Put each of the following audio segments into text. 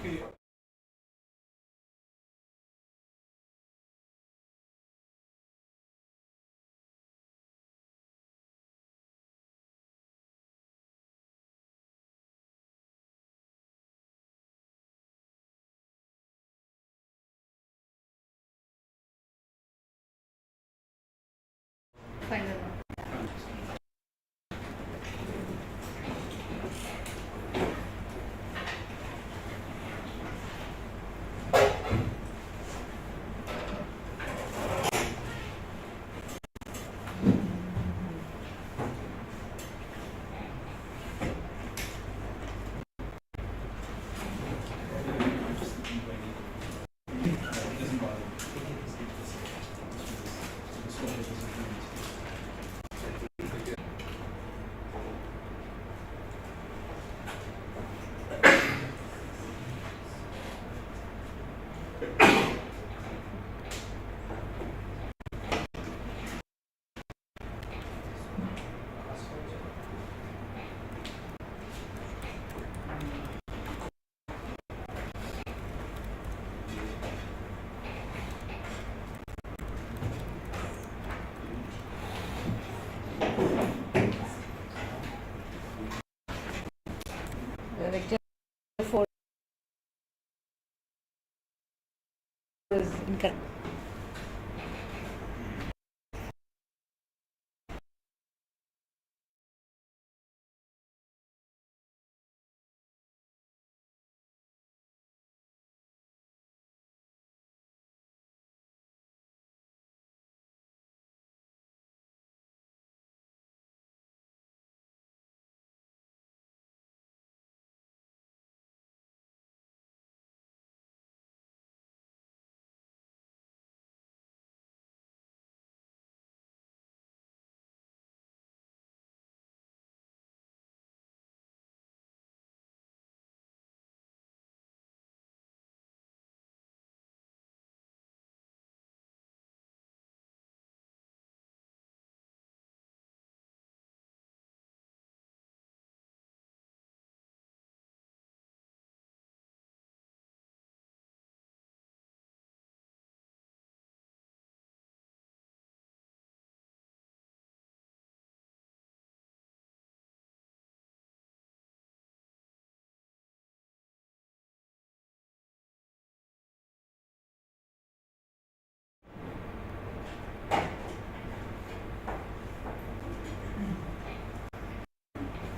Okay. Final one. The vector 4 is incorrect.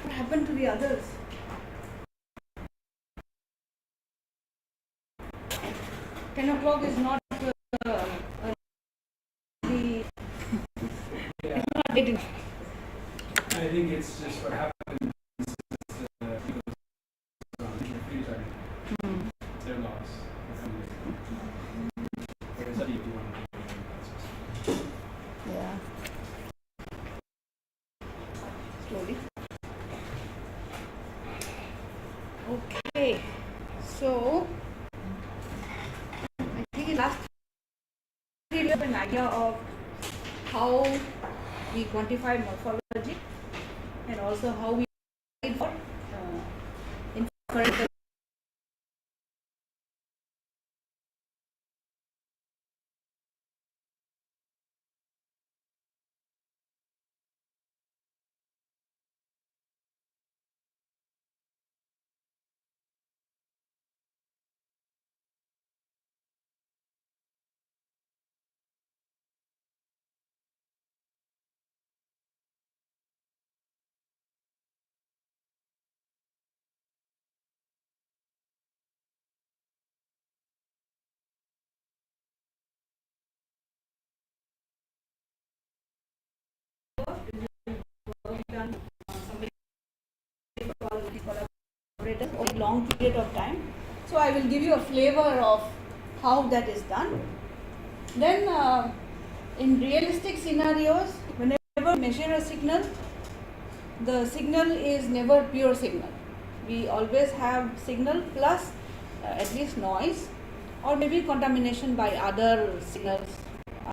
What happened to the others? 10 o'clock is not the it's not late enough. I think it's just what happened is their loss. Whereas other people want to do Yeah. Slowly. Okay. So I think in last 3 years an idea of how we quantify morphology and also how we for inference. Collaborators over a long period of time. So I will give you a flavor of how that is done. Then in realistic scenarios, whenever we measure a signal, the signal is never pure signal. We always have signal plus at least noise or maybe contamination by other signals,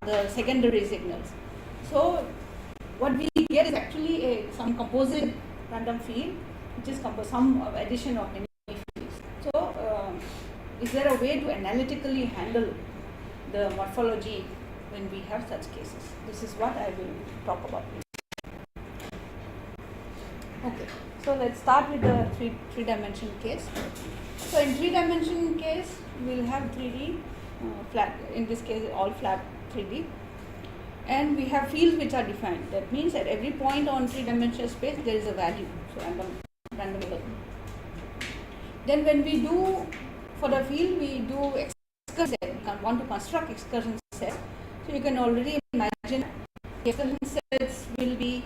other secondary signals. So what we get is actually some composite random field, which is some addition of many fields. So is there a way to analytically handle the morphology when we have such cases? This is what I will talk about. Okay, so let's start with the three-dimension case. So in three-dimension case, we'll have 3D flat, in this case all flat 3D, and we have fields which are defined. That means at every point on three-dimensional space there is a value, so random. Then when we do, for the field we do excursion set, want to construct excursion set, so you can already imagine excursion sets will be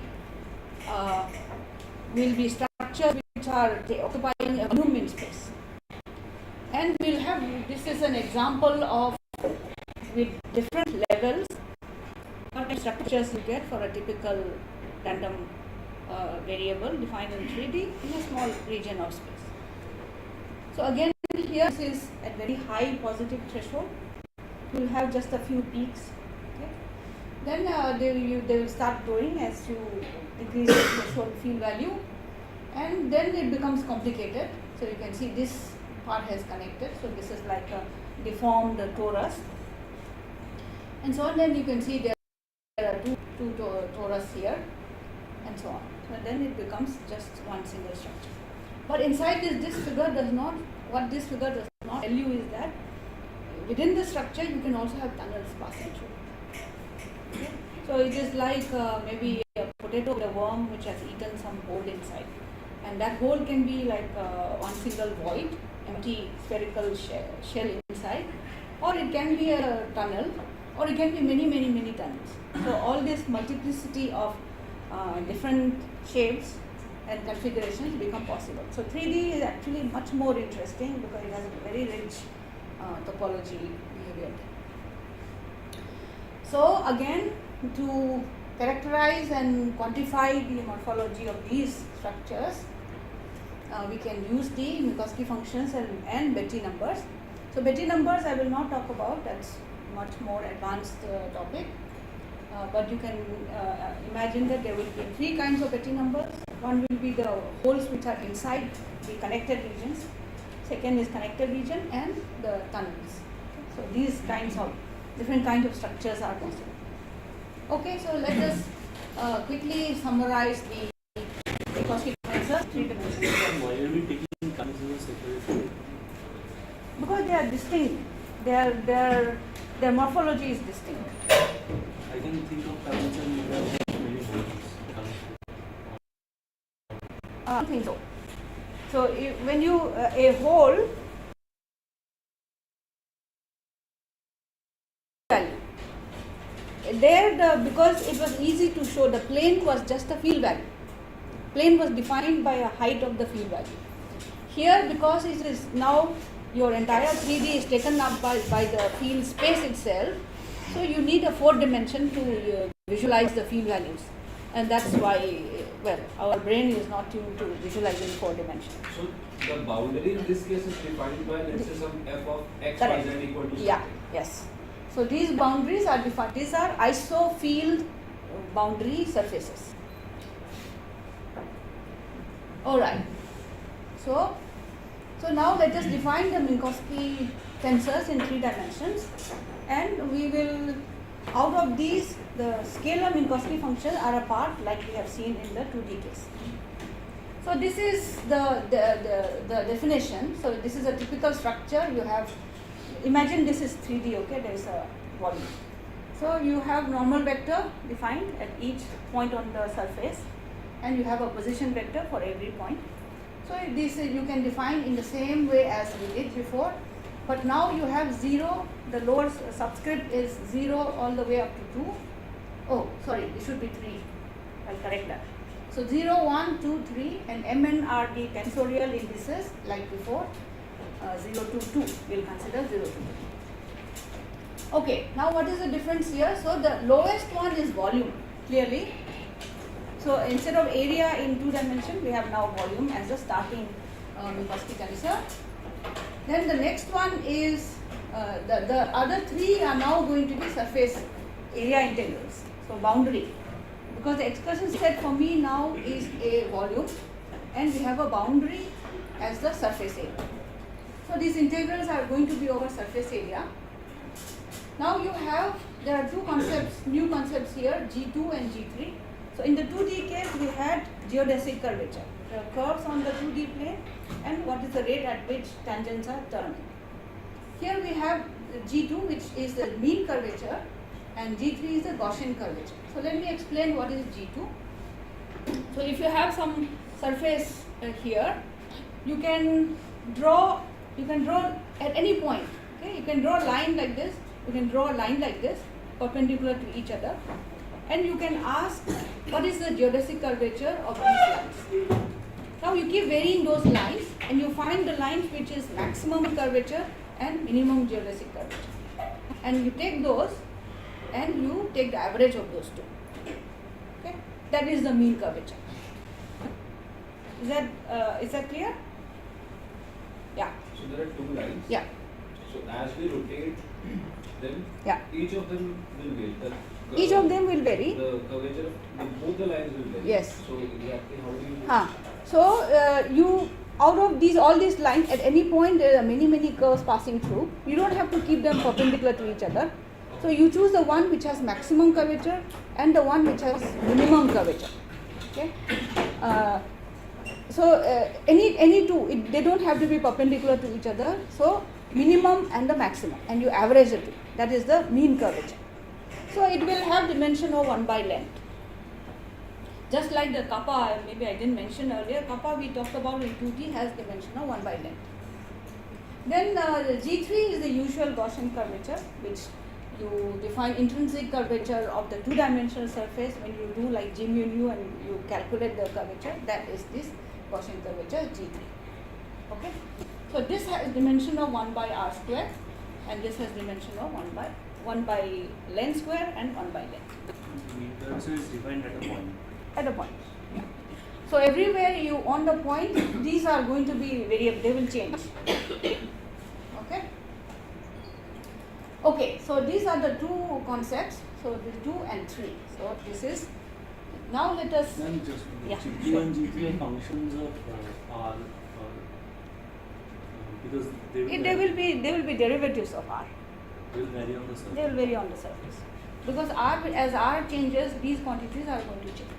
structures which are occupying a volume in space. And we'll have, this is an example of with different levels what structures you get for a typical random variable defined in 3D in a small region of space. So again here this is at very high positive threshold. You'll have just a few peaks. Okay. Then they will start growing as you increase the threshold field value, and then it becomes complicated. So you can see this part has connected, so this is like a deformed torus, and so on. Then you can see there are two torus here, and so on. So then it becomes just one single structure. But inside this figure does not, what this figure does not tell you is that within the structure you can also have tunnels passing through. Okay? So it is like maybe a potato with a worm which has eaten some hole inside, and that hole can be like one single void, empty spherical shell inside, or it can be a tunnel, or it can be many tunnels. So all this multiplicity of different shapes and configurations become possible. So 3D is actually much more interesting because it has a very rich topology behavior. So again, to characterize and quantify the morphology of these structures, we can use the Minkowski functions and Betti numbers. So Betti numbers I will not talk about, that's much more advanced topic. But you can imagine that there will be three kinds of Betti numbers. One will be the holes which are inside the connected regions. Second is connected region and the tunnels. So these kinds of different kinds of structures are possible. Okay, so let us quickly summarize the Minkowski tensor 3 dimensions. Why are we taking kinds of separately? Because they are distinct. Their morphology is distinct. I can think of patterns and you have many holes. I think so. So when you a hole value there, because it was easy to show, the plane was just a field value. Plane was defined by a height of the field value. Here, because it is now your entire 3D is taken up by the field space itself, so you need a 4th dimension to visualize the field values, and that's why, well, our brain is not tuned to visualize in 4 dimensions. So the boundary in this case is defined by, let's say, some f of x, y, z equal to yeah, yes. So these boundaries are defined. These are iso-field boundary surfaces. All right. So now let us define the Minkowski tensors in 3 dimensions, and we will, out of these, the scalar Minkowski functions are a part like we have seen in the 2D case. So this is the definition. So this is a typical structure. You have, imagine this is 3D, okay, there is a volume. So you have normal vector defined at each point on the surface, and you have a position vector for every point. So this you can define in the same way as we did before, but now you have 0, the lower subscript is 0 all the way up to 2. Oh, sorry, it should be 3. I'll correct that. So 0, 1, 2, 3, and Mn are the tensorial indices like before. 0 to 2, we'll consider 0 to 2. Okay, now what is the difference here? So the lowest one is volume, clearly. So instead of area in 2 dimensions, we have now volume as the starting Minkowski tensor. Then the next one is, the other 3 are now going to be surface area integrals, so boundary. Because the excursion set for me now is a volume, and we have a boundary as the surface area. So these integrals are going to be over surface area. Now there are two concepts, new concepts here, G2 and G3. So in the 2D case, we had geodesic curvature, the curves on the 2D plane, and what is the rate at which tangents are turning. Here we have G2, which is the mean curvature, and G3 is the Gaussian curvature. So let me explain what is G2. So if you have some surface here, you can draw at any point. Okay, you can draw a line like this. You can draw a line like this, perpendicular to each other, and you can ask what is the geodesic curvature of these lines. Now you keep varying those lines, and you find the lines which is maximum curvature and minimum geodesic curvature, and you take those, and you take the average of those two. Okay, that is the mean curvature. Is that clear? Yeah. So there are two lines. Yeah. So as we rotate them, Yeah. each of them will vary. Each of them will vary. The curvature of both the lines will vary. Yes. So exactly how do you? So you out of all these lines at any point there are many curves passing through. You don't have to keep them perpendicular to each other. So you choose the one which has maximum curvature and the one which has minimum curvature. Okay. Any two, they don't have to be perpendicular to each other. So minimum and the maximum, and you average the two. That is the mean curvature. So it will have dimension of 1 by length. Just like the kappa, maybe I didn't mention earlier, kappa we talked about in 2D has dimension of 1 by length. Then the G3 is the usual Gaussian curvature, which you define intrinsic curvature of the two-dimensional surface when you do like G mu nu and you calculate the curvature. That is this Gaussian curvature G3. Okay. So this has dimension of 1 by r square, and this has dimension of 1 by length square and 1 by length. Mean curvature is defined at a point. At a point. Yeah. So everywhere you on the point, these are going to be variable. They will change. Okay. Okay. So these are the two concepts. So the 2 and 3. So this is. Now let us. Then just Yeah, G2 sure. and G3 are functions of R, because they They will be derivatives of r. will vary on the surface. They will vary on the surface, because as r changes, these quantities are going to change.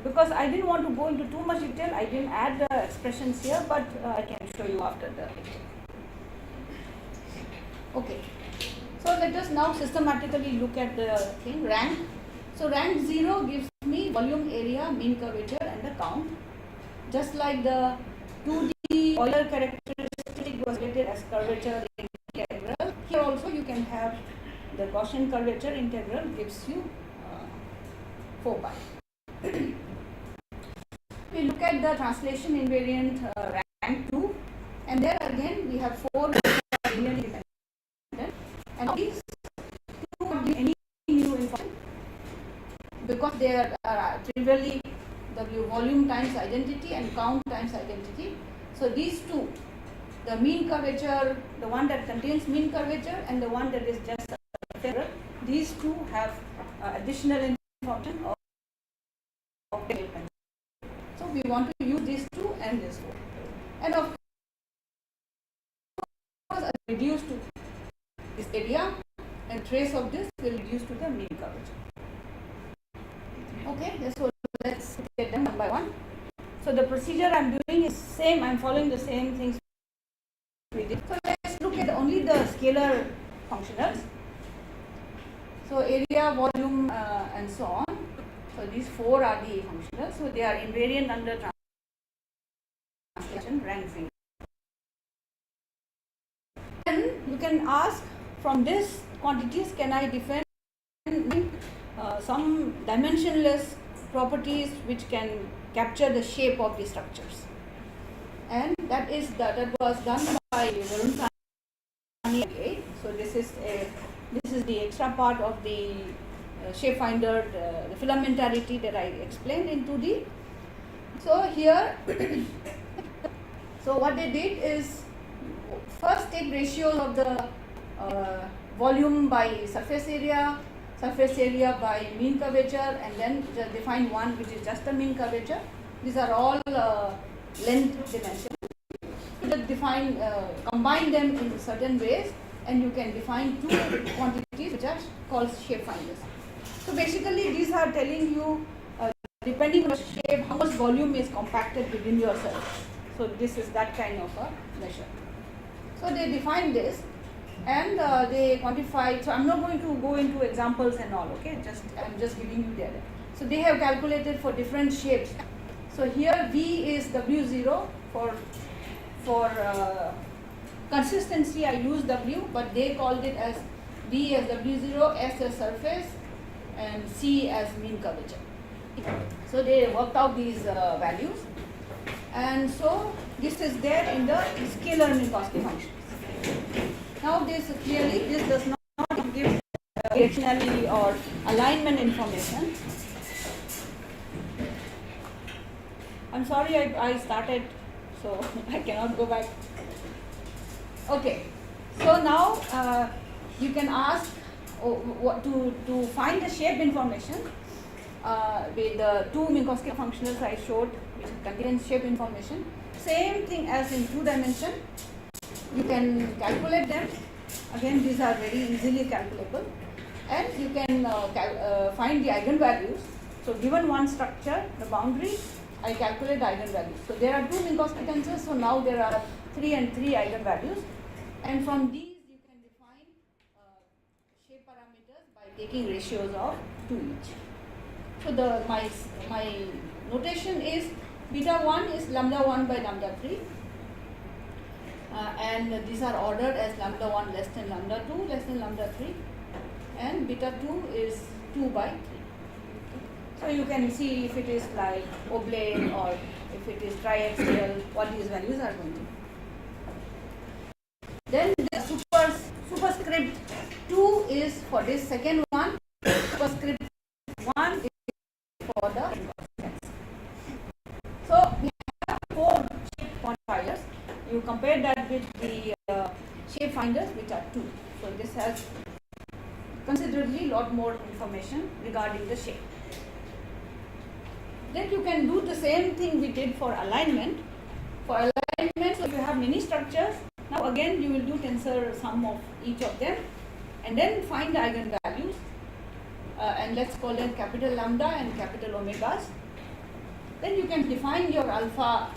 Because I didn't want to go into too much detail, I didn't add the expressions here, but I can show you after the lecture. Okay. So let us now systematically look at the thing, rank. So rank 0 gives me volume, area, mean curvature and the count. Just like the 2D Euler characteristic was rated as curvature integral, here also you can have the Gaussian curvature integral gives you 4 pi. We look at the translation invariant rank 2, and there again we have 4 linearly dependent, and these 2 don't give any new information because they are trivially the volume times identity and count times identity. So these two, the mean curvature, the one that contains mean curvature and the one that is just integral, these two have additional information of dependence. So we want to use these two and this one, and of course reduce to this area, and trace of this will reduce to the mean curvature. Okay, so let's get them one by one. So the procedure I am doing is same. I am following the same things we did. So let's look at only the scalar functionals. So area, volume, and so on. So these 4 are the functionals. So they are invariant under translation rank 0. Then you can ask, from this quantities can I define some dimensionless properties which can capture the shape of the structures, and that was done by Varun Sani. So this is the extra part of the shape finder, the filamentarity that I explained in 2D. So here, so what they did is first take ratios of the volume by surface area by mean curvature, and then just define one which is just the mean curvature. These are all length dimensions. The combine them in certain ways, and you can define two quantities which are called shape finders. So basically these are telling you, depending on the shape, how much volume is compacted within your cell. So this is that kind of a measure. So they define this, and they quantify. So I'm not going to go into examples and all, okay, I'm just giving you the idea. So they have calculated for different shapes. So here V is W0 for consistency I use W, but they called it as V as W0, S as surface, and C as mean curvature. So they worked out these values, and so this is there in the scalar Minkowski functions. Now this does not give directionality or alignment information. I'm sorry I started, so I cannot go back. Okay, so now you can ask what to find the shape information with the two Minkowski functionals I showed, which contains shape information. Same thing as in 2 dimension. You can calculate them. Again, these are very easily calculable, and you can find the eigenvalues. So given one structure, the boundary, I calculate the eigenvalues. So there are 2 Minkowski tensors, so now there are 3 and 3 eigenvalues, and from these you can define shape parameters by taking ratios of 2 each. So my notation is beta 1 is lambda 1 by lambda 3, and these are ordered as lambda 1 less than lambda 2 less than lambda 3, and beta 2 is 2 by 3. So you can see if it is like oblate or if it is triaxial, what these values are going to be. Then the superscript 2 is for this second one, superscript 1 is for the inverse. So we have 4 shape quantifiers. You compare that with the shape finders, which are 2. So this has considerably lot more information regarding the shape. Then you can do the same thing we did for alignment. For alignment, so if you have many structures, now again you will do tensor sum of each of them, and then find the eigenvalues, and let's call them capital lambda and capital omegas. Then you can define your alpha,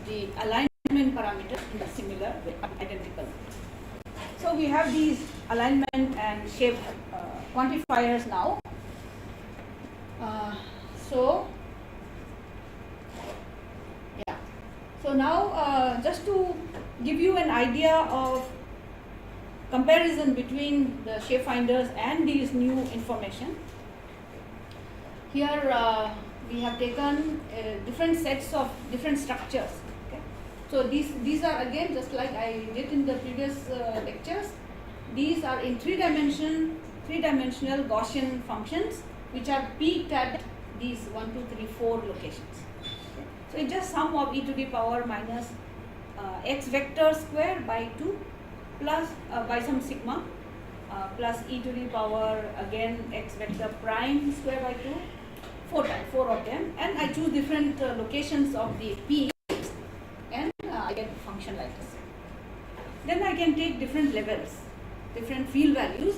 the alignment parameters in a similar way, identical. So we have these alignment and shape quantifiers now. So now just to give you an idea of comparison between the shape finders and these new information, here we have taken different sets of different structures. Okay? So these are again just like I did in the previous lectures. These are in three-dimensional Gaussian functions which are peaked at these 1, 2, 3, 4 locations. Okay. So it's just sum of e to the power minus x vector square by 2 plus by some sigma plus e to the power again x vector prime square by 2, 4 of them, and I choose different locations of the peaks, and I get a function like this. Then I can take different levels, different field values,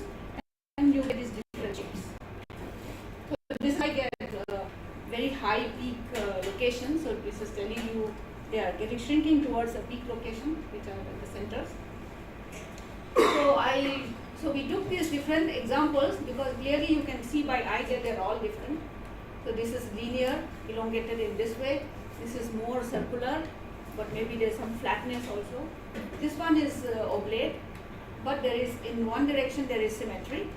and you get these different shapes. So this I get very high peak location. So this is telling you they are getting shrinking towards a peak location, which are at the centers. So we took these different examples because clearly you can see by eye that they are all different. So this is linear, elongated in this way. This is more circular, but maybe there is some flatness also. This one is oblate, but there is in one direction there is symmetry.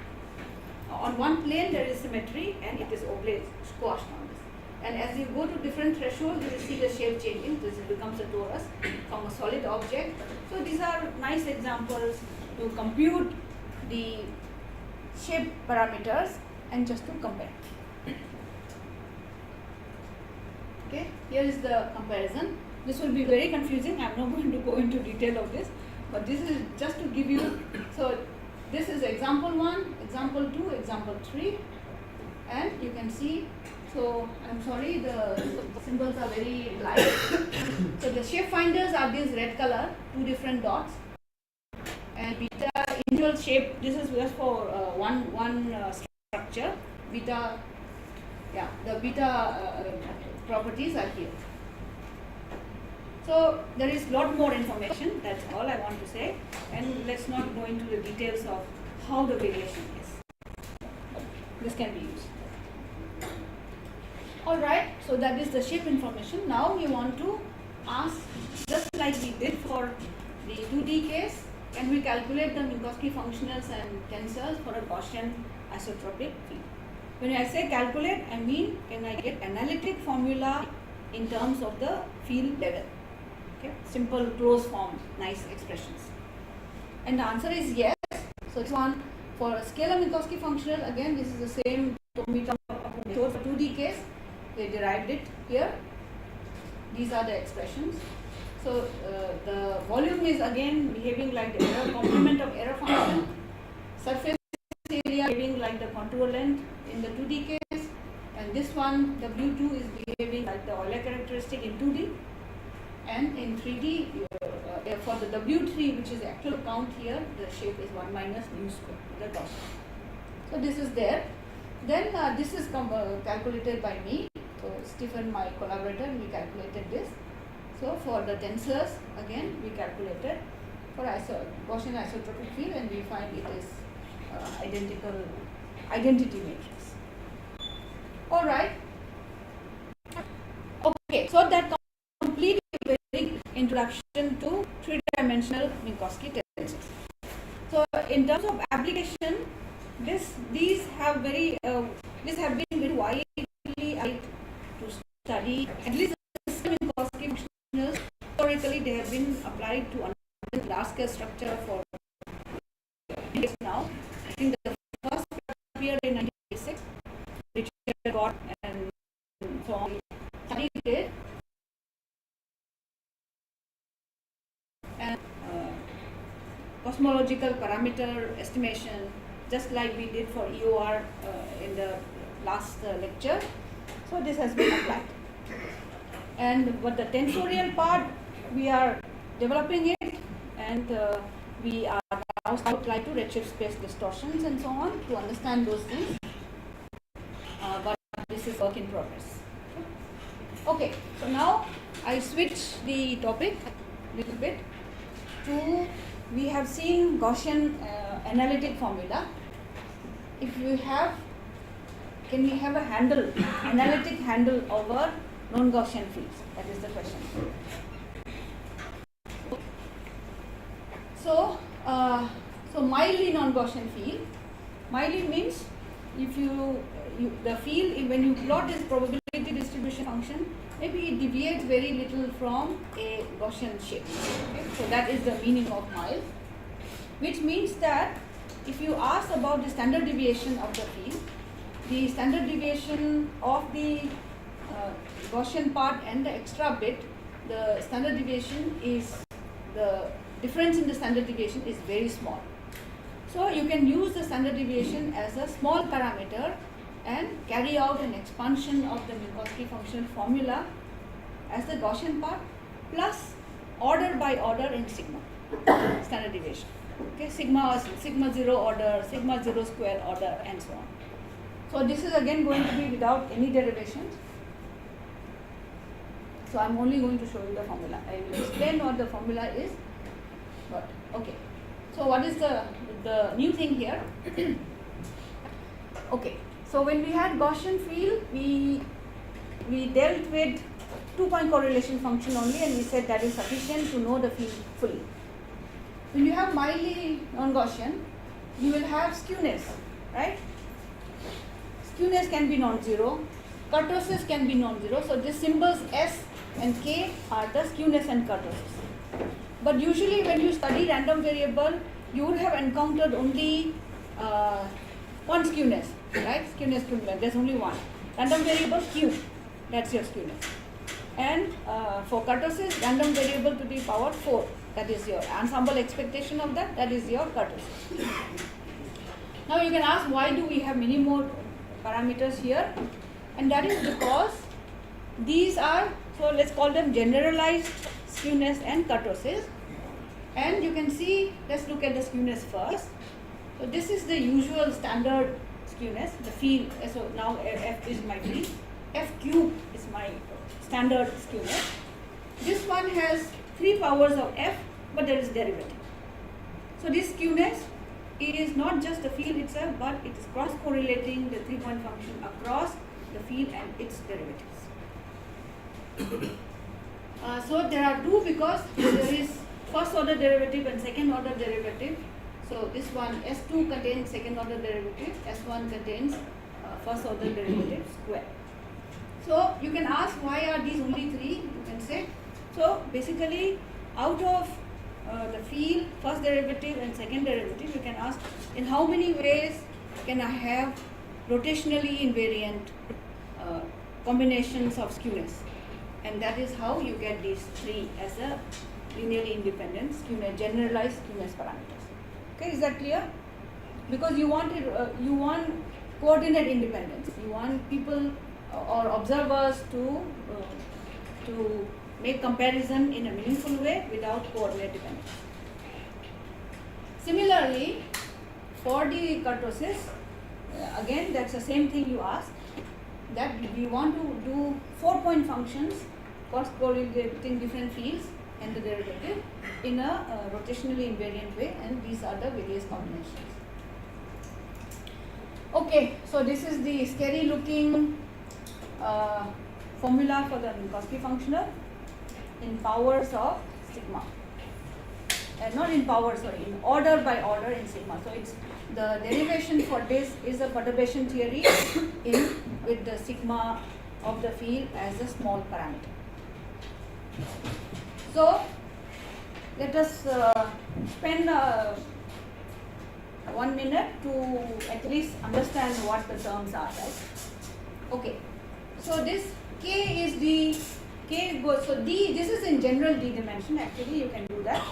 On one plane there is symmetry, and it is oblate, squashed on this. And as you go to different thresholds, you will see the shape changing. This becomes a torus from a solid object. So these are nice examples to compute the shape parameters and just to compare. Okay, here is the comparison. This will be very confusing. I am not going to go into detail of this, but this is just to give you. So this is example 1, example 2, example 3, and you can see. So I'm sorry, the symbols are very light. So the shape finders are this red color, two different dots. And beta individual shape, this is just for one structure. Beta, yeah, the beta properties are here. So there is lot more information, that's all I want to say. And let's not go into the details of how the variation is. This can be used. Alright, so that is the shape information. Now we want to ask, just like we did for the 2D case, can we calculate the Minkowski functionals and tensors for a Gaussian isotropic field? When I say calculate, I mean can I get analytic formula in terms of the field level? Okay, simple closed form, nice expressions. And the answer is yes. So it's one for a scalar Minkowski functional. Again, this is the same method for 2D case. They derived it here. These are the expressions. So the volume is again behaving like the error complement of error function. Surface area behaving like the contour length in the 2D case. And this one, W2, is behaving like the Euler characteristic in 2D. And in 3D, for the W3, which is the actual count here, the shape is 1 minus mu square, the Gaussian. So this is there. Then this is calculated by me. So Stephen, my collaborator, we calculated this. So for the tensors, again, we calculated for Gaussian isotropic field, and we find it is identical identity matrix. All right. Okay. So that complete introduction to three-dimensional Minkowski tensors. So in terms of application, these have been very widely to study, at least the Minkowski functionals. Historically, they have been applied to understand large-scale structure for years now. I think the first appeared in 1986. Richard Gott and so on studied it. And cosmological parameter estimation, just like we did for EOR in the last lecture. So this has been applied. And but the tensorial part, we are developing it, and we are now applying to redshift space distortions and so on to understand those things. But this is work in progress. Okay, so now I switch the topic a little bit to, we have seen Gaussian analytic formula. If you have, can we have a handle, analytic handle over non-Gaussian fields? That is the question. So, so mildly non-Gaussian field. Mildly means if the field, when you plot this probability distribution function, maybe it deviates very little from a Gaussian shape. Okay? So that is the meaning of mild, which means that if you ask about the standard deviation of the field, the standard deviation of the Gaussian part and the extra bit, the standard deviation is, the difference in the standard deviation is very small. So you can use the standard deviation as a small parameter and carry out an expansion of the Minkowski functional formula as the Gaussian part plus order by order in sigma standard deviation. Okay, sigma 0 order, sigma 0 square order, and so on. So this is again going to be without any derivations. So I'm only going to show you the formula. I will explain what the formula is. But okay. So what is the new thing here? Okay. So when we had Gaussian field, we dealt with 2-point correlation function only, and we said that is sufficient to know the field fully. When you have mildly non-Gaussian, you will have skewness, right? Skewness can be non-zero, kurtosis can be non-zero. So these symbols S and K are the skewness and kurtosis. But usually when you study random variable, you would have encountered only one skewness, right? Skewness, there's only one. Random variable Q, that's your skewness. And for kurtosis, random variable to the power 4, that is your ensemble expectation of that is your kurtosis. Now you can ask, why do we have many more parameters here? And that is because these are, so let's call them generalized skewness and kurtosis. And you can see, let's look at the skewness first. So this is the usual standard skewness, the field. So now F is my field, F cube is my standard skewness. This one has 3 powers of F, but there is derivative. So this skewness, it is not just the field itself, but it is cross-correlating the 3-point function across the field and its derivatives. So there are 2 because there is first order derivative and second order derivative. So this one S2 contains second order derivative, S1 contains first order derivative square. So you can ask, why are these only 3? You can say, so basically out of the field, first derivative and second derivative, you can ask, in how many ways can I have rotationally invariant combinations of skewness? And that is how you get these 3 as a linearly independent skewness, generalized skewness parameters. Okay, is that clear? Because you want coordinate independence. You want people or observers to make comparison in a meaningful way without coordinate dependence. Similarly, for the kurtosis, again that's the same thing you ask, that we want to do 4-point functions cross-correlating different fields and the derivative in a rotationally invariant way, and these are the various combinations. Okay, so this is the scary looking formula for the Minkowski functional in powers of sigma. Not in power, sorry, in order by order in sigma. So it's the derivation for this is a perturbation theory with the sigma of the field as a small parameter. So let us spend 1 minute to at least understand what the terms are, right? Okay, so this K is the K goes, so D, this is in general D dimension, actually you can do that.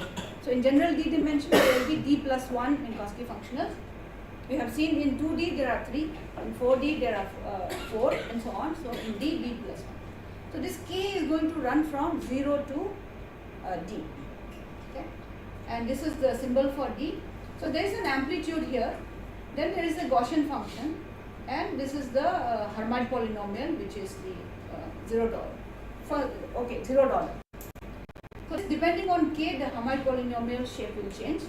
So in general D dimension there will be D plus 1 Minkowski functionals. We have seen in 2D there are 3, in 4D there are 4 and so on. So in D, D plus 1. So this K is going to run from 0 to D. Okay? And this is the symbol for D. So there is an amplitude here, then there is a Gaussian function, and this is the Hermite polynomial, which is the $0. Okay, $0. So depending on K, the Hermite polynomial shape will change.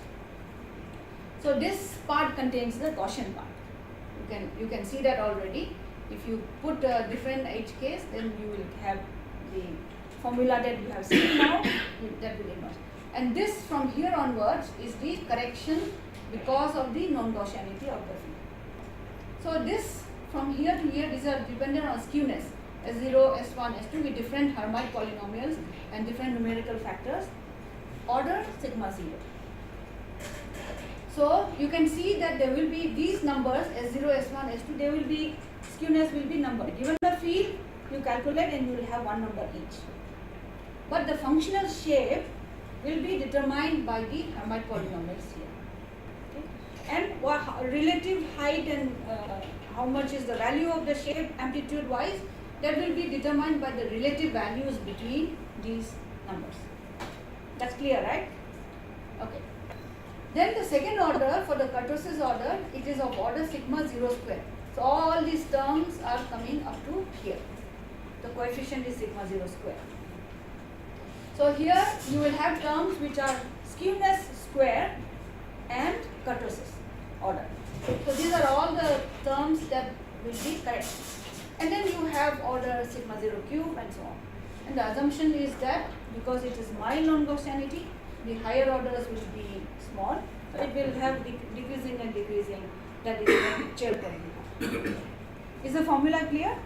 So this part contains the Gaussian part. You can see that already. If you put different HKs, then you will have the formula that you have seen now, that will emerge. And this from here onwards is the correction because of the non-Gaussianity of the field. So this from here to here, these are dependent on skewness, S0, S1, S2 with different Hermite polynomials and different numerical factors, order sigma 0. So you can see that there will be these numbers, S0, S1, S2, they will be, skewness will be numbered. Given the field, you calculate and you will have 1 number each. But the functional shape will be determined by the Hermite polynomials here. Okay? And relative height and how much is the value of the shape amplitude wise, that will be determined by the relative values between these numbers. That's clear, right? Okay. Then the second order, for the kurtosis order, it is of order sigma 0 square. So all these terms are coming up to here. The coefficient is sigma 0 square. So here you will have terms which are skewness square and kurtosis order. So these are all the terms that will be correct. And then you have order sigma 0 cube and so on. And the assumption is that because it is mild non-Gaussianity, the higher orders will be small. So it will have decreasing and decreasing. That is the chair formula. Is the formula clear?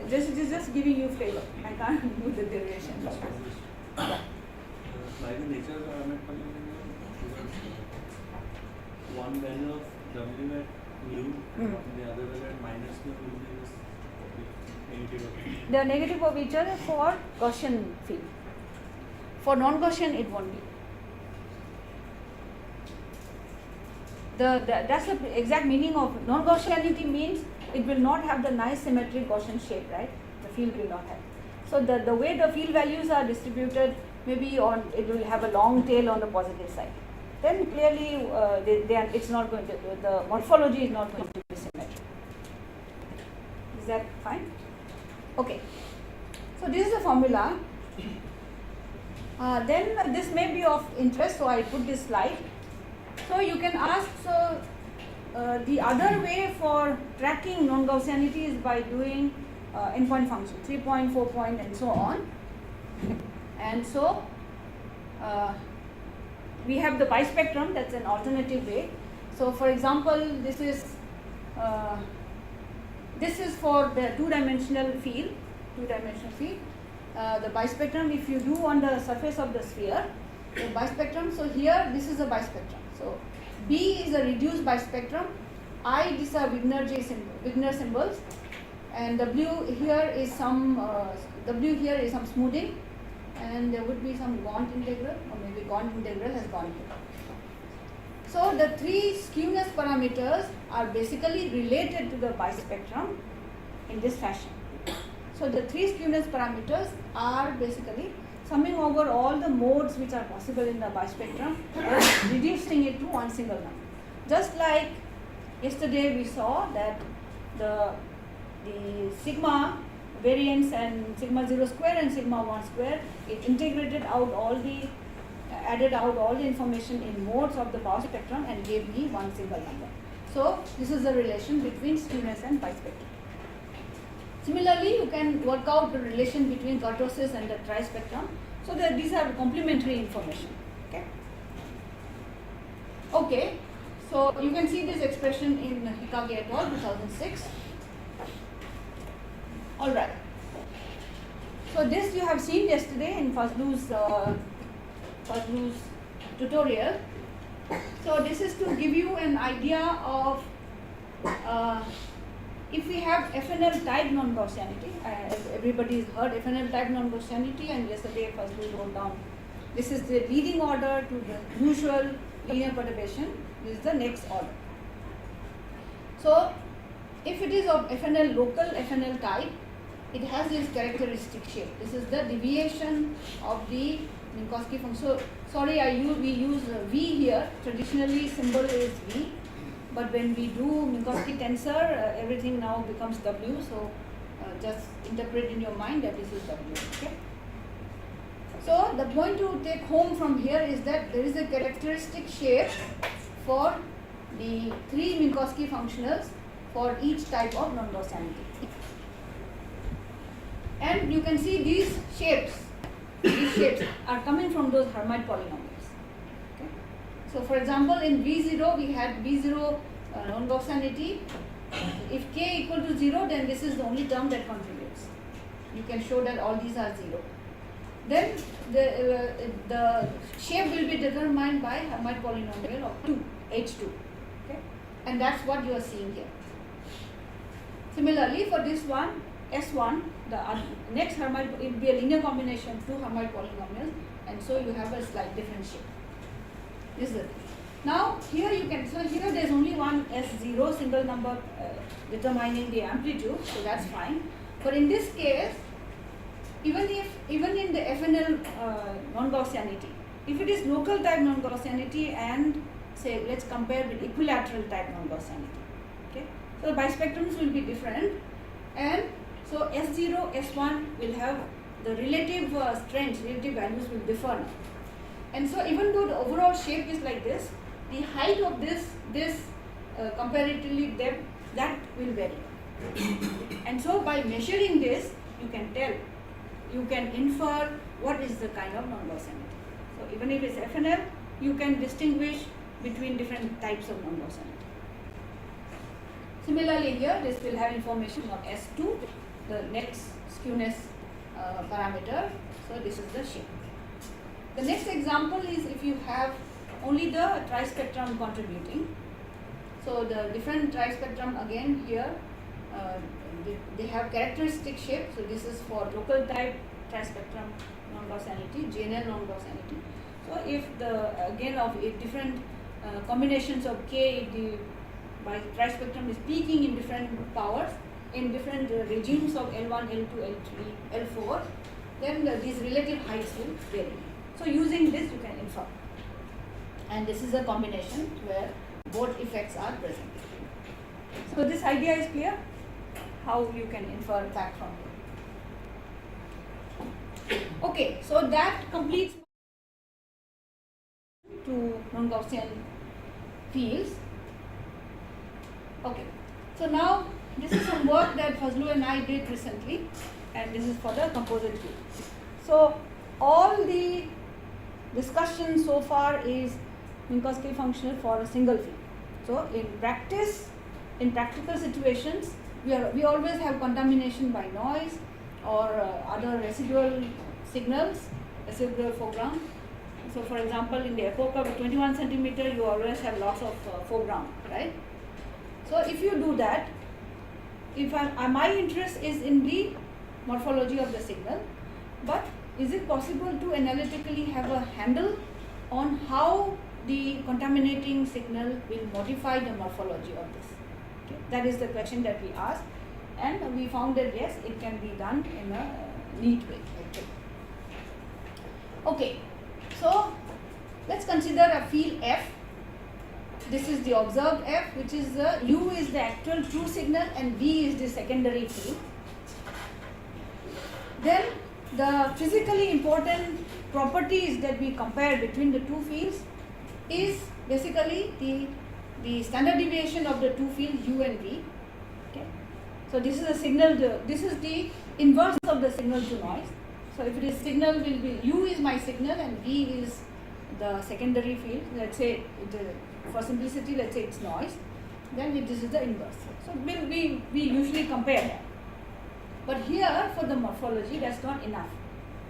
This is just giving you flavor. I can't do the derivation. By the nature of Hermite polynomial, one value of W at mu, the other value at minus mu will be this negative of each. They are negative of each other for Gaussian field. For non-Gaussian, it won't be. That's the exact meaning of non-Gaussianity. Means it will not have the nice symmetric Gaussian shape, right? The field will not have. So the way the field values are distributed, maybe it will have a long tail on the positive side. Then clearly it's not going to, the morphology is not going to be symmetric. Is that fine? Okay. So this is the formula. Then this may be of interest, so I put this slide. So you can ask, the other way for tracking non-Gaussianity is by doing endpoint function, 3-point, 4-point, and so on. And so we have the bispectrum, that's an alternative way. So for example, this is for the two-dimensional field. The bispectrum, if you do on the surface of the sphere, the bispectrum, so here this is a bispectrum. So B is a reduced bispectrum, I, these are Wigner symbols, and W here is some smoothing, and there would be some Gaunt integral, or maybe Gaunt integral has gone here. So the three skewness parameters are basically related to the bispectrum in this fashion. So the three skewness parameters are basically summing over all the modes which are possible in the bispectrum and reducing it to one single number. Just like yesterday we saw that the sigma variance and sigma 0 square and sigma 1 square, it integrated out all the, added out all the information in modes of the power spectrum and gave me one single number. So this is the relation between skewness and bispectrum. Similarly, you can work out the relation between kurtosis and the trispectrum. So that these are complementary information. Okay. So you can see this expression in Hikage et al. 2006. All right. So this you have seen yesterday in Fazlu's tutorial. So this is to give you an idea of if we have FNL type non-Gaussianity. Everybody has heard FNL type non-Gaussianity, and yesterday Fazlu wrote down this is the leading order to the usual linear perturbation. This is the next order. So if it is of FNL local FNL type, it has this characteristic shape. This is the deviation of the Minkowski function. So sorry, we use V here. Traditionally symbol is V, but when we do Minkowski tensor, everything now becomes W. So just interpret in your mind that this is W. Okay. So the point to take home from here is that there is a characteristic shape for the three Minkowski functionals for each type of non-Gaussianity. And you can see these shapes are coming from those Hermite polynomials. Okay. So for example, in V0 we had V0 non-Gaussianity. If k equal to 0, then this is the only term that contributes. You can show that all these are 0. Then the shape will be determined by Hermite polynomial of 2, H2. Okay? And that's what you are seeing here. Similarly, for this one, S1, the next Hermite, it will be a linear combination of two Hermite polynomials, and so you have a slight different shape. This is it. Now, here you can, so here there is only one S0 single number determining the amplitude, so that's fine. But in this case, even in the FNL non-Gaussianity, if it is local type non-Gaussianity and say let's compare with equilateral type non-Gaussianity, okay? So the bispectrums will be different, and so S0, S1 will have the relative strengths, relative values will differ now. And so even though the overall shape is like this, the height of this comparatively depth, that will vary. And so by measuring this, you can tell, you can infer what is the kind of non-Gaussianity. So even if it's FNL, you can distinguish between different types of non-Gaussianity. Similarly here, this will have information on S2, the next skewness parameter. So this is the shape. The next example is if you have only the trispectrum contributing. So the different trispectrum again here, they have characteristic shape. So this is for local type trispectrum non-Gaussianity, GNL non-Gaussianity. So if the again of different combinations of k, by trispectrum is peaking in different powers, in different regimes of L1, L2, L3, L4, then these relative heights will vary. So using this you can infer. And this is a combination where both effects are present. So this idea is clear, how you can infer back from here. Okay, so that completes to non-Gaussian fields. Okay, so now this is some work that Fazlou and I did recently, and this is for the composite field. So all the discussion so far is Minkowski functional for a single field. So in practice, in practical situations, we always have contamination by noise or other residual signals, residual foreground. So for example, in the epoch of 21 centimeter, you always have lots of foreground, right? So if you do that, if my interest is in the morphology of the signal, but is it possible to analytically have a handle on how the contaminating signal will modify the morphology of this? Okay. That is the question that we asked, and we found that yes, it can be done in a neat way. Okay, so let's consider a field F. This is the observed F, which is U is the actual true signal and V is the secondary field. Then the physically important properties that we compare between the two fields is basically the standard deviation of the two fields U and V. Okay. So this is a signal, this is the inverse of the signal to noise. So if it is signal will be, U is my signal and V is the secondary field. Let's say, for simplicity, let's say it's noise. Then this is the inverse. So we usually compare that. But here for the morphology, that's not enough.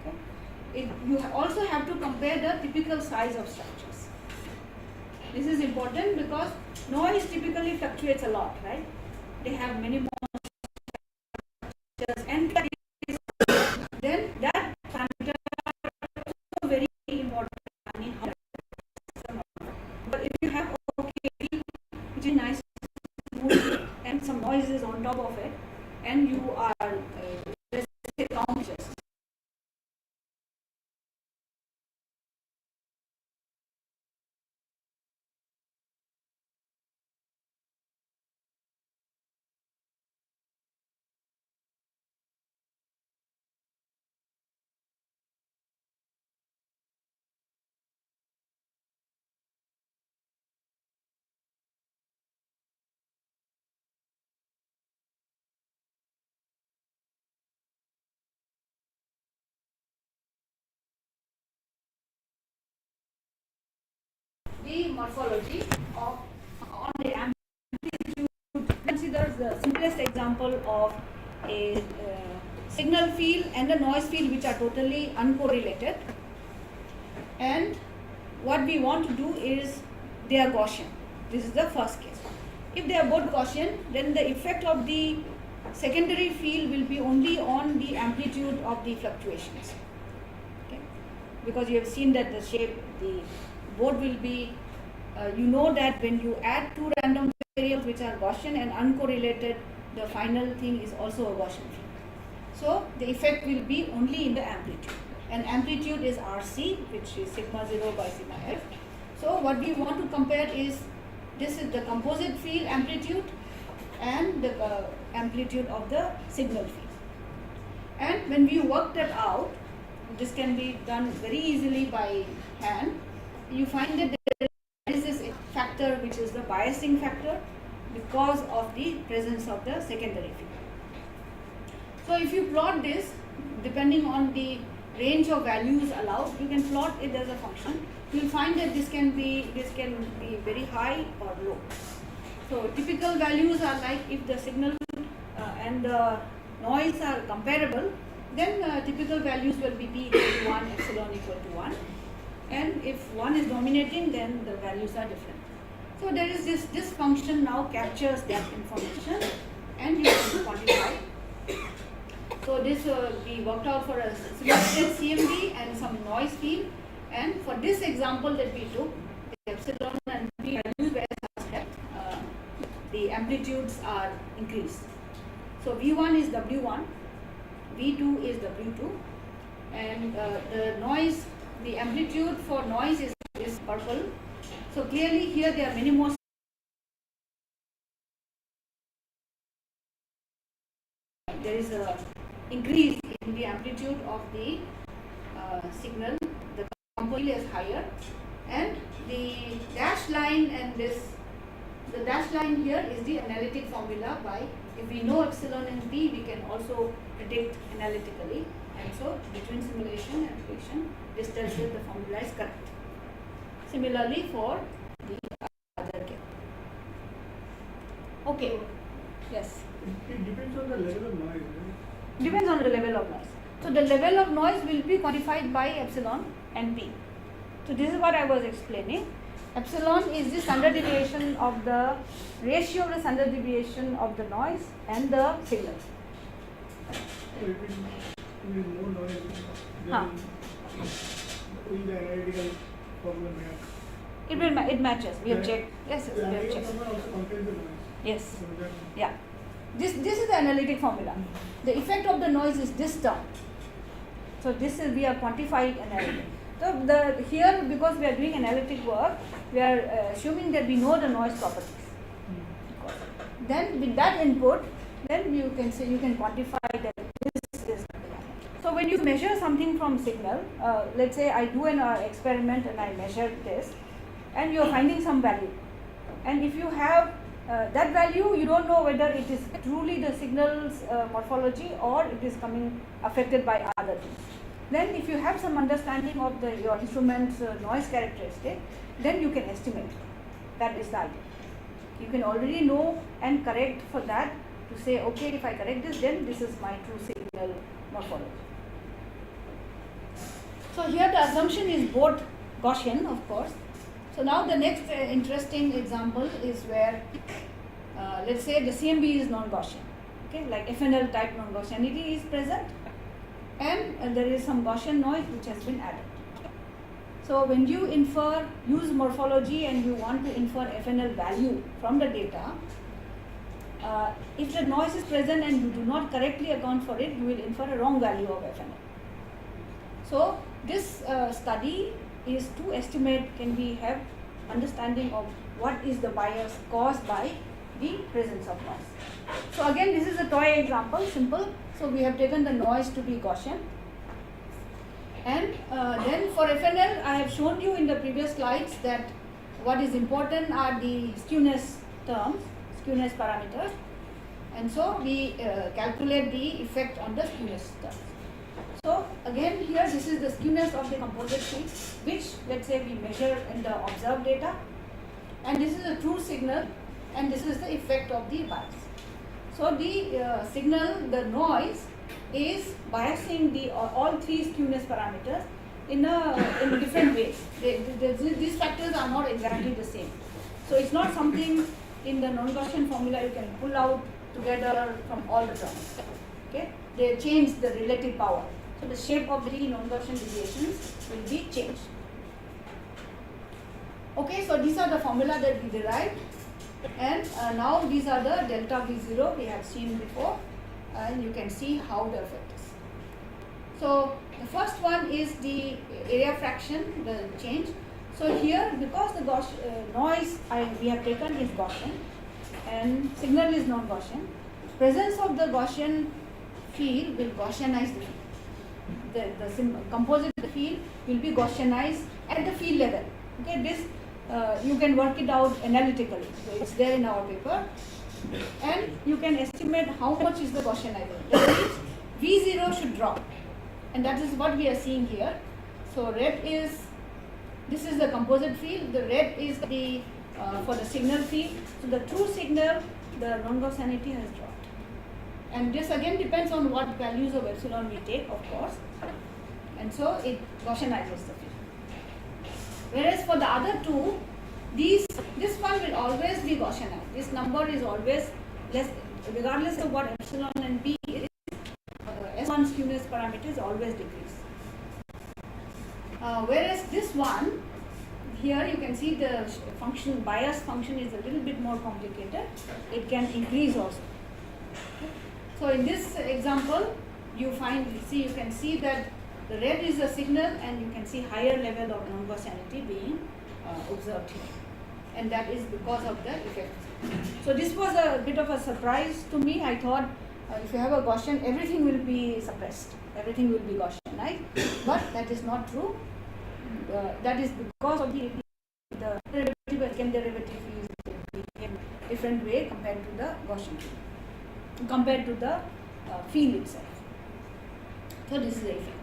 Okay? You also have to compare the typical size of structures. This is important because noise typically fluctuates a lot, right? They have many more structures, and then that parameter is also very important. But if you have which is nice and some noises on top of it, and you are let's say conscious. The morphology of on the amplitude considers the simplest example of a signal field and a noise field which are totally uncorrelated, and what we want to do is they are Gaussian. This is the first case. If they are both Gaussian, then the effect of the secondary field will be only on the amplitude of the fluctuations. Okay? Because you have seen that the shape, both will be, you know that when you add two random variables which are Gaussian and uncorrelated, the final thing is also a Gaussian field. So the effect will be only in the amplitude. And amplitude is RC, which is sigma 0 by sigma f. So what we want to compare is, this is the composite field amplitude and the amplitude of the signal field. And when we work that out, this can be done very easily by hand. You find that there is this factor which is the biasing factor because of the presence of the secondary field. So if you plot this, depending on the range of values allowed, you can plot it as a function. You will find that this can be very high or low. So typical values are like, if the signal and the noise are comparable, then typical values will be p equal to 1, epsilon equal to 1. And if one is dominating, then the values are different. So there is this function now captures that information and you can quantify. So this we worked out for a simulated CMB and some noise field. And for this example that we took, the epsilon and p values were such that amplitudes are increased. So V1 is W1, V2 is W2, and the noise, the amplitude for noise is purple. So clearly here there are many more. There is a increase in the amplitude of the signal. The component is higher, and the dashed line and the dashed line here is the analytic formula. By if we know epsilon and p, we can also predict analytically, and so between simulation and prediction, this tells that the formula is correct. Similarly for the other case. Okay. Yes. It depends on the level of noise, right? Depends on the level of noise. So the level of noise will be quantified by epsilon and p. So this is what I was explaining. Epsilon is the standard deviation of the ratio of the standard deviation of the noise and the signal. So it will be more noise Huh. in the analytical problem here. It matches. We have Yeah. checked. Yes, yes, The we have analytical checked. problem also contains the noise. Yes. So that Yeah. This is the analytic formula. The effect of the noise is this term. So this is, we are quantifying analytic. So here, because we are doing analytic work, we are assuming that we know the noise properties. Then with that input, then you can say, you can quantify that this is. So when you measure something from signal, let's say I do an experiment and I measure this, and you are finding some value, and if you have that value, you don't know whether it is truly the signal's morphology or it is coming affected by other things. Then if you have some understanding of your instrument's noise characteristic, then you can estimate. That is the idea. You can already know and correct for that to say, okay, if I correct this, then this is my true signal morphology. So here the assumption is both Gaussian, of course. So now the next interesting example is where, let's say the CMB is non-Gaussian, okay, like FNL type non-Gaussianity is present, and there is some Gaussian noise which has been added. So when you use morphology and you want to infer FNL value from the data, if the noise is present and you do not correctly account for it, you will infer a wrong value of FNL. So this study is to estimate, can we have understanding of what is the bias caused by the presence of noise. So again, this is a toy example, simple. So we have taken the noise to be Gaussian. And then for FNL, I have shown you in the previous slides that what is important are the skewness terms, skewness parameters. And so we calculate the effect on the skewness terms. So again here, this is the skewness of the composite field, which let's say we measure in the observed data, and this is a true signal, and this is the effect of the bias. So the signal, the noise is biasing the all three skewness parameters in different ways. These factors are not exactly the same. So it's not something in the non-Gaussian formula you can pull out together from all the terms. Okay, they change the relative power. So the shape of the non-Gaussian deviations will be changed. Okay, so these are the formula that we derived, and now these are the delta V0 we have seen before, and you can see how the effect is. So the first one is the area fraction, the change. So here, because the noise we have taken is Gaussian and signal is non-Gaussian, presence of the Gaussian field will Gaussianize the field. The composite field will be Gaussianized at the field level. Okay, this you can work it out analytically. So it's there in our paper, and you can estimate how much is the Gaussianization. That means V0 should drop, and that is what we are seeing here. So red is, this is the composite field. The red is the for the signal field. So the true signal, the non-Gaussianity has dropped. And this again depends on what values of epsilon we take, of course. And so it Gaussianizes the field. Whereas for the other two, this one will always be Gaussianized. This number is always less, regardless of what epsilon and b is, S1 skewness parameter is always decrease. Whereas this one, here you can see the function, bias function is a little bit more complicated. It can increase also. Okay. So in this example, you can see that the red is a signal, and you can see higher level of number sanity being observed here, and that is because of the effect. So this was a bit of a surprise to me. I thought if you have a Gaussian, everything will be suppressed, everything will be Gaussian, right? But that is not true. That is because of the derivative, second derivative is in a different way compared to the Gaussian field, compared to the field itself. So this is the effect.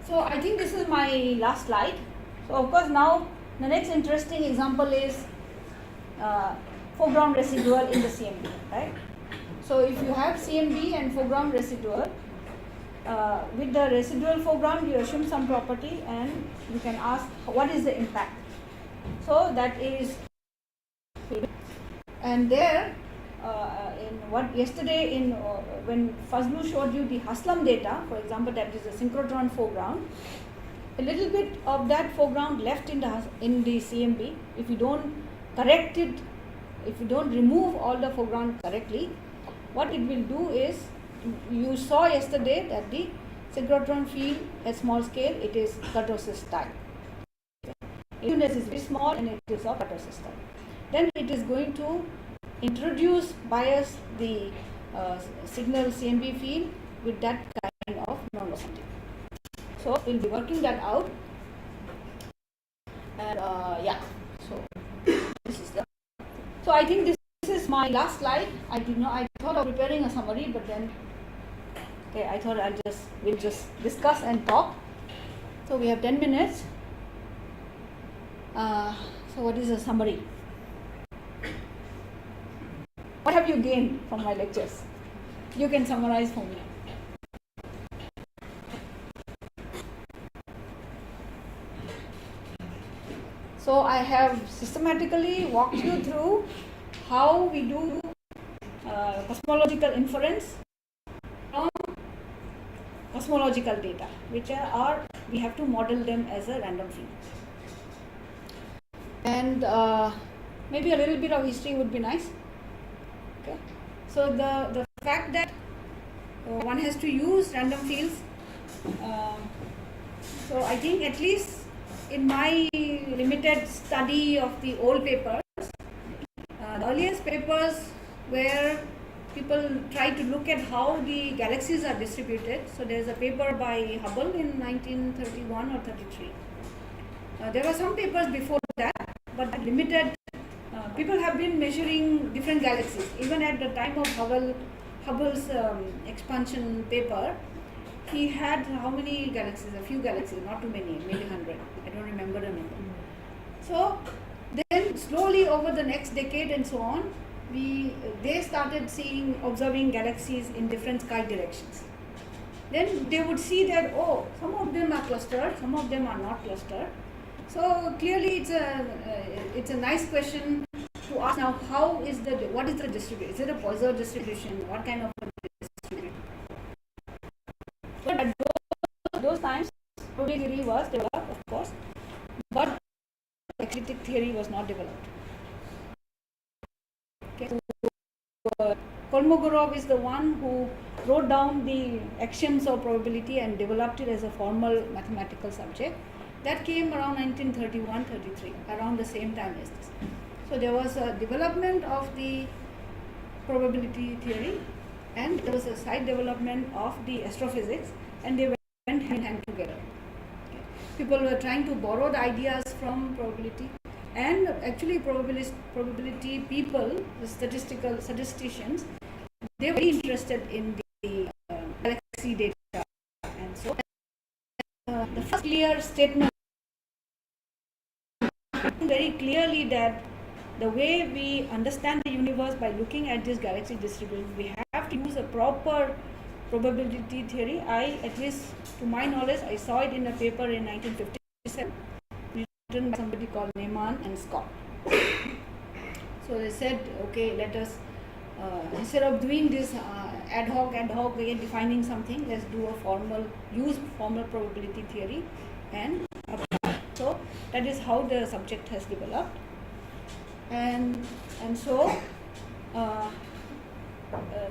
So I think this is my last slide. So of course now the next interesting example is foreground residual in the CMB, right? So if you have CMB and foreground residual, with the residual foreground you assume some property and you can ask what is the impact. So that is, and there in what yesterday in when Fazlu showed you the Haslam data, for example, that is a synchrotron foreground, a little bit of that foreground left in the CMB. If you don't correct it, if you don't remove all the foreground correctly, what it will do is, you saw yesterday that the synchrotron field at small scale, it is kurtosis type. Units is very small and it is of kurtosis type. Then it is going to introduce bias the signal CMB field with that kind of non-locality. So we'll be working that out. And yeah, so this is the. So I think this is my last slide. I thought of preparing a summary, but then okay, I thought we'll just discuss and talk. So we have 10 minutes. So what is a summary? What have you gained from my lectures? You can summarize for me. So I have systematically walked you through how we do cosmological inference from cosmological data, which are we have to model them as a random field. And maybe a little bit of history would be nice. Okay. So the fact that one has to use random fields, so I think at least in my limited study of the old papers, the earliest papers where people try to look at how the galaxies are distributed. So there is a paper by Hubble in 1931 or 33. There were some papers before that, but limited. People have been measuring different galaxies. Even at the time of Hubble's expansion paper, he had how many galaxies? A few galaxies, not too many, maybe 100. I don't remember the number. So then slowly over the next decade and so on, they started observing galaxies in different sky directions. Then they would see that, oh, some of them are clustered, some of them are not clustered. So clearly it's a nice question to ask now, what is the distribution? Is it a Poisson distribution? What kind of distribution? But at those times, probability theory was developed, of course, but eclectic theory was not developed. Okay. So, Kolmogorov is the one who wrote down the axioms of probability and developed it as a formal mathematical subject. That came around 1931-33, around the same time as this. So there was a development of the probability theory, and there was a side development of the astrophysics, and they went hand in hand together. Okay. People were trying to borrow the ideas from probability, and actually probability people, the statisticians, they were very interested in the galaxy data, and so the first clear statement very clearly that the way we understand the universe by looking at this galaxy distribution, we have to use a proper probability theory. At least to my knowledge, I saw it in a paper in 1957 written by somebody called Neyman and Scott. So they said, okay, let us instead of doing this ad hoc again defining something, let's do use formal probability theory and apply. So That is how the subject has developed. And so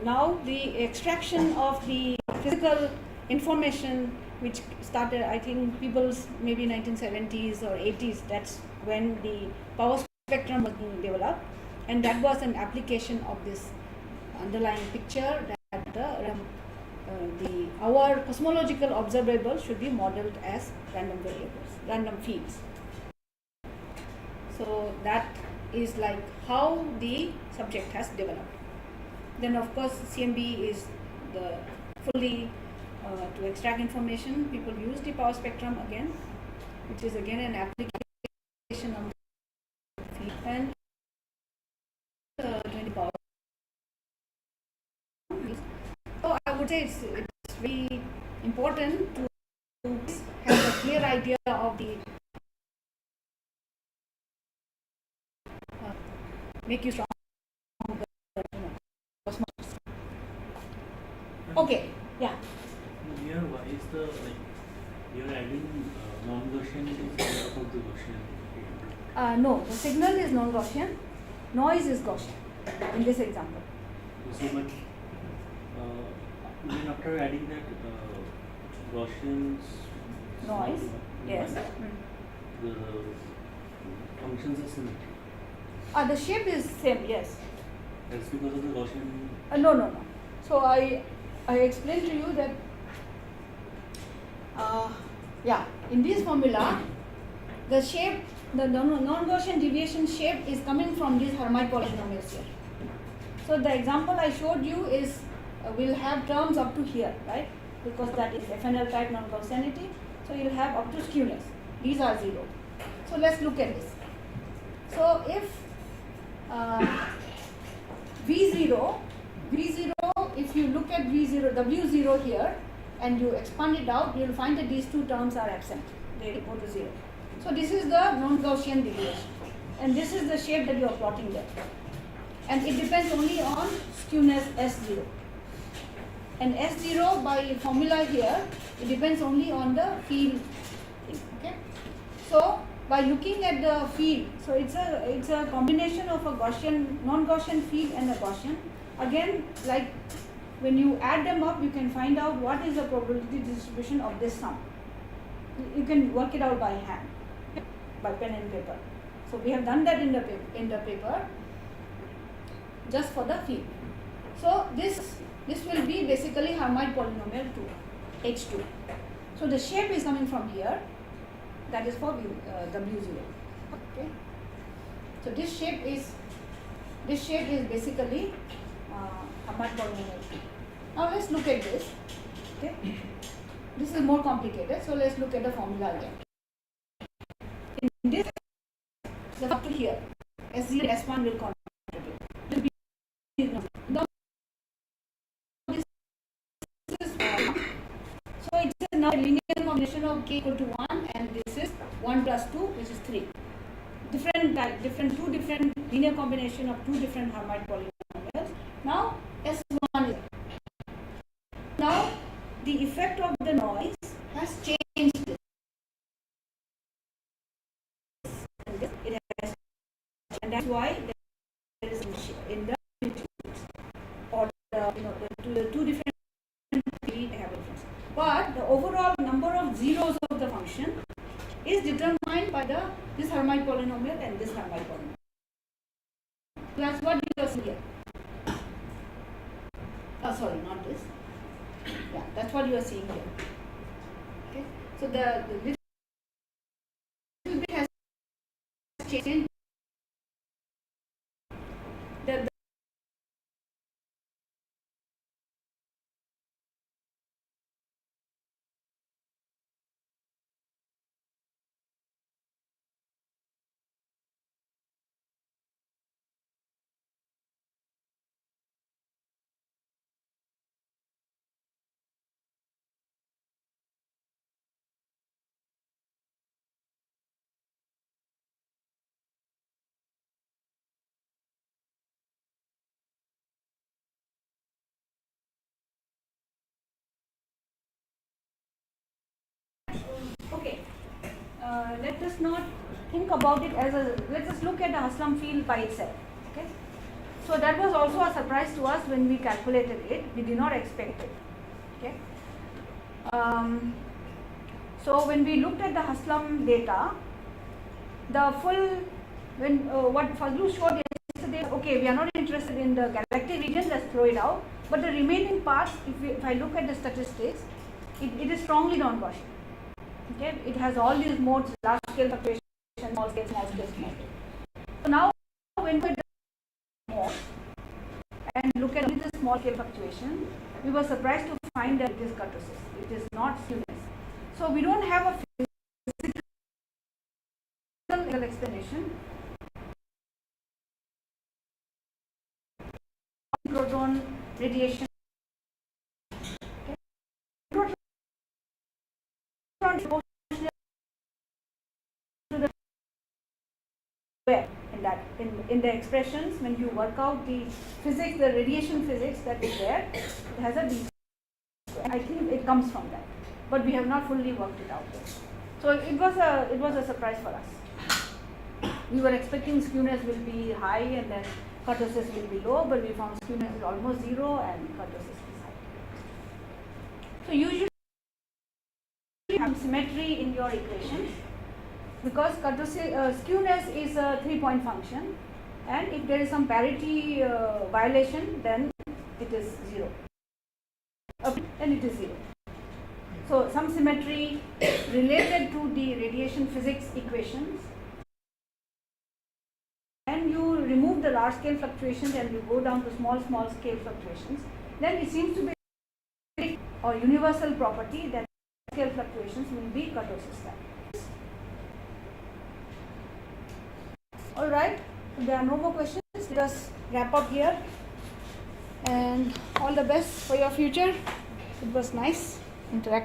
now the extraction of the physical information, which started, I think, people's maybe 1970s or 80s, that's when the power spectrum was being developed, and that was an application of this underlying picture that our cosmological observable should be modeled as random variables, random fields. So that is like how the subject has developed. Then of course CMB is the fully to extract information. People use the power spectrum again, which is again an application of the field, and 20 power. So I would say it's very important to have a clear idea of the make you strong. Okay, yeah. Here, why is the you're adding non-Gaussian is on top of the Gaussian? No, the signal is non-Gaussian, noise is Gaussian in this example. So, but then after adding that Gaussian's Noise, yes. The functions are symmetric. The shape is same, yes. That's because of the Gaussian. No. So I explained to you that in this formula, the shape, the non-Gaussian deviation shape is coming from these Hermite polynomials here. So the example I showed you is will have terms up to here, right? Because that is FNL type non-Gaussianity. So you'll have up to skewness. These are 0. So let's look at this. So if V0, if you look at V0, W0 here, and you expand it out, you will find that these two terms are absent. They go to 0. So this is the non-Gaussian deviation. And this is the shape that you are plotting there. And it depends only on skewness S0. And S0 by formula here, it depends only on the field thing. Okay? So by looking at the field, so it's a combination of a Gaussian, non-Gaussian field and a Gaussian. Again, like when you add them up, you can find out what is the probability distribution of this sum. You can work it out by hand, by pen and paper. So we have done that in the paper, just for the field. So this will be basically Hermite polynomial 2, H2. So the shape is coming from here. That is for W0. Okay. So this shape is basically Hermite polynomial 2. Now let's look at this. Okay. This is more complicated. So let's look at the formula again. In this, up to here, S0 and S1 will contribute. Now, this is so it's now a linear combination of k equal to 1, and this is 1 plus 2, which is 3. Two different linear combination of two different Hermite polynomials. Now S1 is. Now the effect of the noise has changed this. It has, and that's why there is in the or the two different fields have a difference. But the overall number of zeros of the function is determined by this Hermite polynomial and this Hermite polynomial. That's what you are seeing here. Sorry, not this. Yeah, that's what you are seeing here. Okay, so the little bit has changed. The okay, let us not think about it as a, let's just look at the Haslam field by itself. Okay. So that was also a surprise to us when we calculated it. We did not expect it. Okay. So when we looked at the Haslam data, the full, when what Fazlu showed yesterday, okay, we are not interested in the galactic region, let's throw it out. But the remaining parts, if I look at the statistics, it is strongly non-Gaussian. Okay, it has all these modes: large scale fluctuation, small scale, small scale, small scale. So now when we more and look at the small scale fluctuation, we were surprised to find that it is kurtosis. It is not skewness. So we don't have a physical explanation. Proton radiation. Okay. Proton is proportional to the where in that in the expressions when you work out the physics, the radiation physics that is there, it has a d square. I think it comes from that, but we have not fully worked it out yet. So it was a surprise for us. We were expecting skewness will be high and then kurtosis will be low, but we found skewness is almost zero and kurtosis is high. So usually you have symmetry in your equations because kurtosis, skewness is a 3-point function, and if there is some parity violation, then it is 0. Then it is 0. So some symmetry related to the radiation physics equations, and you remove the large scale fluctuations and you go down to small scale fluctuations, then it seems to be a universal property that scale fluctuations will be kurtosis like. Alright, if there are no more questions, let us wrap up here, and all the best for your future. It was nice interacting.